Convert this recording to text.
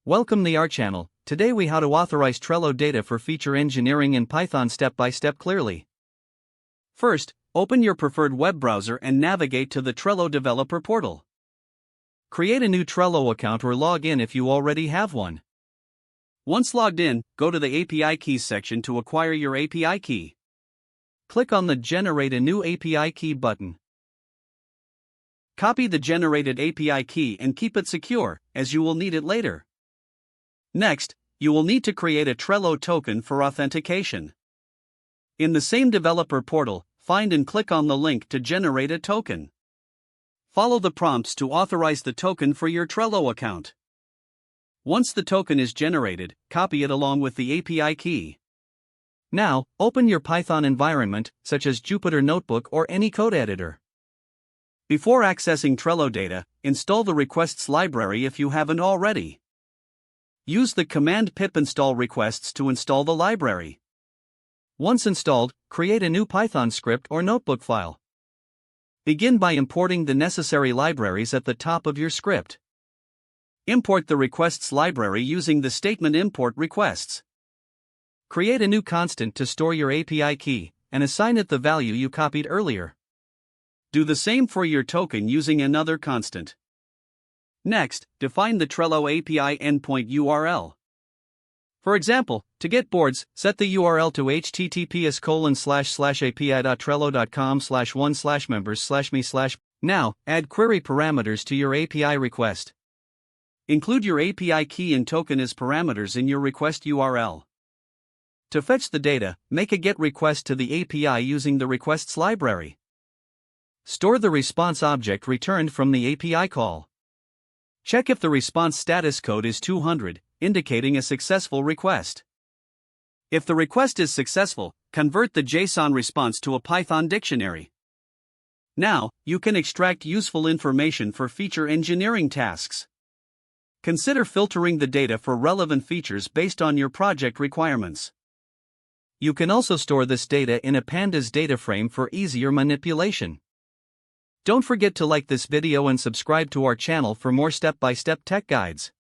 Welcome to our channel. Today we how to authorize Trello data for feature engineering in Python step by step clearly. First, open your preferred web browser and navigate to the Trello developer portal. Create a new Trello account or log in if you already have one. Once logged in, go to the API keys section to acquire your API key. Click on the Generate a new API key button. Copy the generated API key and keep it secure, as you will need it later. Next, you will need to create a Trello token for authentication. In the same developer portal, find and click on the link to generate a token. Follow the prompts to authorize the token for your Trello account. Once the token is generated, copy it along with the API key. Now, open your Python environment, such as Jupyter Notebook or any code editor. Before accessing Trello data, install the requests library if you haven't already. Use the command pip install requests to install the library. Once installed, create a new Python script or notebook file. Begin by importing the necessary libraries at the top of your script. Import the requests library using the statement import requests. Create a new constant to store your API key, and assign it the value you copied earlier. Do the same for your token using another constant. Next, define the Trello API endpoint URL. For example, to get boards, set the URL to https://api.trello.com/1/members/me/. Now, add query parameters to your API request. Include your API key and token as parameters in your request URL. To fetch the data, make a GET request to the API using the requests library. Store the response object returned from the API call. Check if the response status code is 200, indicating a successful request. If the request is successful, convert the JSON response to a Python dictionary. Now, you can extract useful information for feature engineering tasks. Consider filtering the data for relevant features based on your project requirements. You can also store this data in a pandas data frame for easier manipulation. Don't forget to like this video and subscribe to our channel for more step-by-step tech guides.